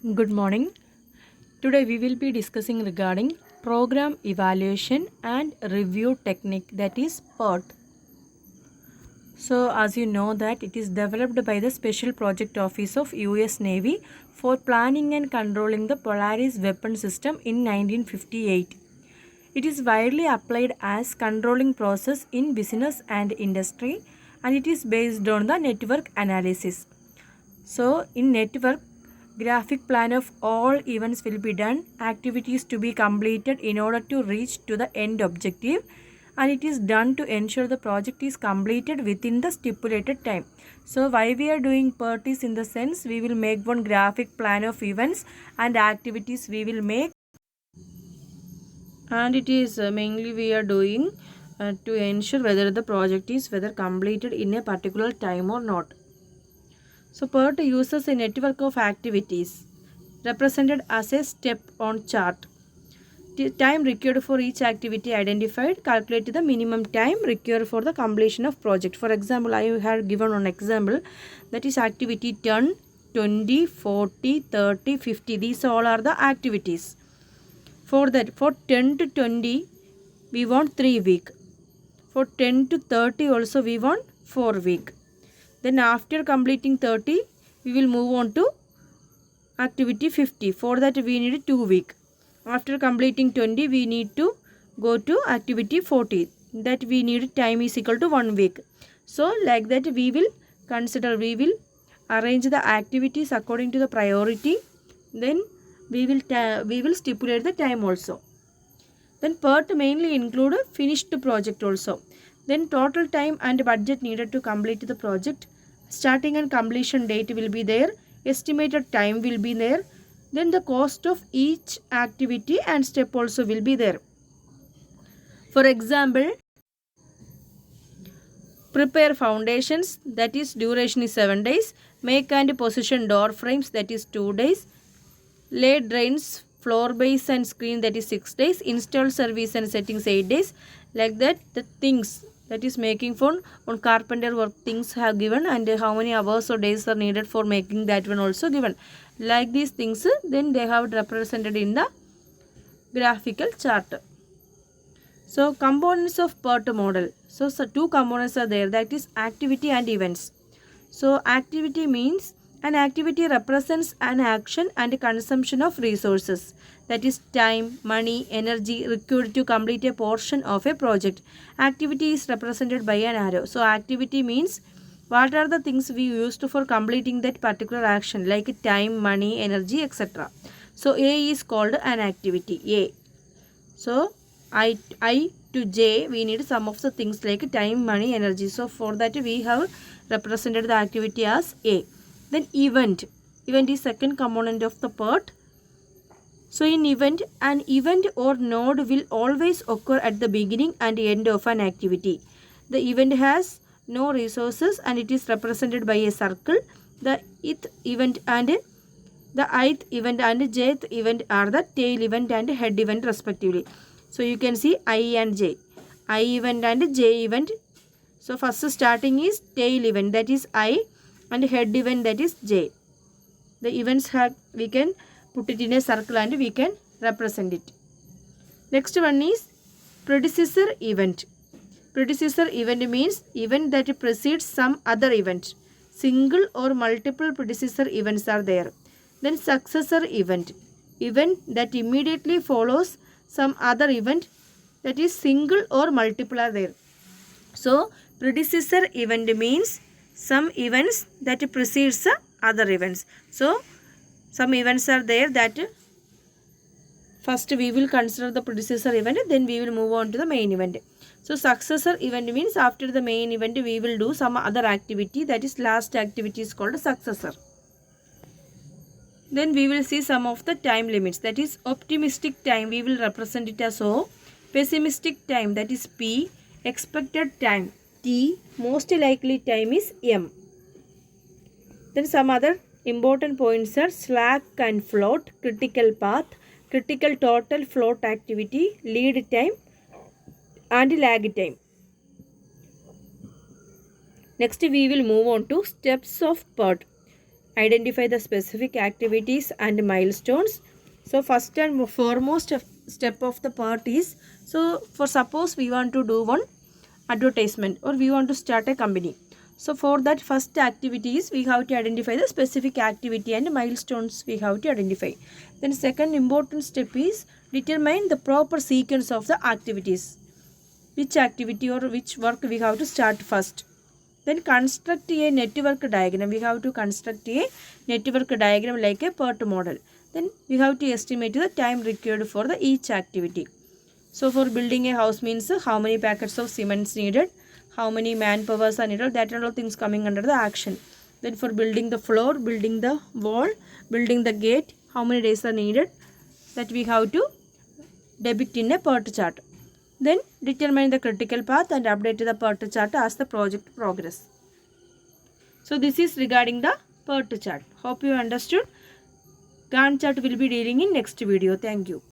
Good morning. Today we will be discussing regarding program evaluation and review technique, that is PERT. So as you know that it is developed by the Special Project Office of US Navy for planning and controlling the Polaris weapon system in 1958. It is widely applied as controlling process in business and industry, and it is based on the network analysis. So in network, graphic plan of all events will be done, activities to be completed in order to reach to the end objective, and it is done to ensure the project is completed within the stipulated time. So why we are doing PERT is in the sense we will make one graphic plan of events and activities we will make, and it is mainly we are doing to ensure whether the project is whether completed in a particular time or not. So PERT uses a network of activities represented as a step on chart. The time required for each activity identified, calculate the minimum time required for the completion of project. For example, I have given an example, that is activity 10, 20, 40, 30, 50. These all are the activities. For that, for 10 to 20, we want 3 weeks. For 10 to 30 also we want 4 weeks. Then after completing 30, we will move on to activity 50. For that we need 2 weeks. After completing 20, we need to go to activity 40. That we need time is equal to 1 week. So like that we will arrange the activities according to the priority. Then we will stipulate the time also. Then PERT mainly include a finished project also. Then total time and budget needed to complete the project. Starting and completion date will be there. Estimated time will be there. Then the cost of each activity and step also will be there. For example, prepare foundations, that is duration is 7 days. Make and position door frames, that is 2 days. Lay drains, floor base and screen, that is 6 days. Install service and settings 8 days. Like that the things, that is making for on carpenter work things have given, and how many hours or days are needed for making that one also given. Like these things then they have represented in the graphical chart. So components of PERT model. So two components are there, that is activity and events. So activity means an activity represents an action and consumption of resources, that is time, money, energy required to complete a portion of a project. Activity is represented by an arrow. So activity means what are the things we used for completing that particular action, like time, money, energy, etc. So A is called an activity, A. So I to J we need some of the things like time, money, energy. So for that we have represented the activity as A. Then event. Event is second component of the PERT. So in event, an event or node will always occur at the beginning and end of an activity. The event has no resources and it is represented by a circle. The ith event and the ith event and jth event are the tail event and head event respectively. So you can see I and J. I event and J event. So first starting is tail event, that is I, and head event, that is J. The events have, we can put it in a circle and we can represent it. Next one is predecessor event. Predecessor event means event that precedes some other event. Single or multiple predecessor events are there. Then successor event. Event that immediately follows some other event, that is single or multiple are there. So predecessor event means some events that precedes other events. So some events are there that first we will consider the predecessor event, then we will move on to the main event. So successor event means after the main event we will do some other activity, that is last activity is called successor. Then we will see some of the time limits, that is optimistic time we will represent it as O, pessimistic time, that is P, expected time T, most likely time is M. Then some other important points are slack and float, critical path, critical total float activity, lead time and lag time. Next we will move on to steps of PERT. Identify the specific activities and milestones. So first and foremost step of the PERT is, so for suppose we want to do one advertisement or we want to start a company. So for that first activities we have to identify the specific activity and milestones we have to identify. Then second important step is determine the proper sequence of the activities. Which activity or which work we have to start first. Then construct a network diagram. We have to construct a network diagram like a PERT model. Then we have to estimate the time required for the each activity. So for building a house means how many packets of cement needed, how many manpowers are needed, that are all things coming under the action. Then for building the floor, building the wall, building the gate, how many days are needed, that we have to depict in a PERT chart. Then determine the critical path and update the PERT chart as the project progress. So this is regarding the PERT chart. Hope you understood. Gantt chart will be dealing in next video. Thank you.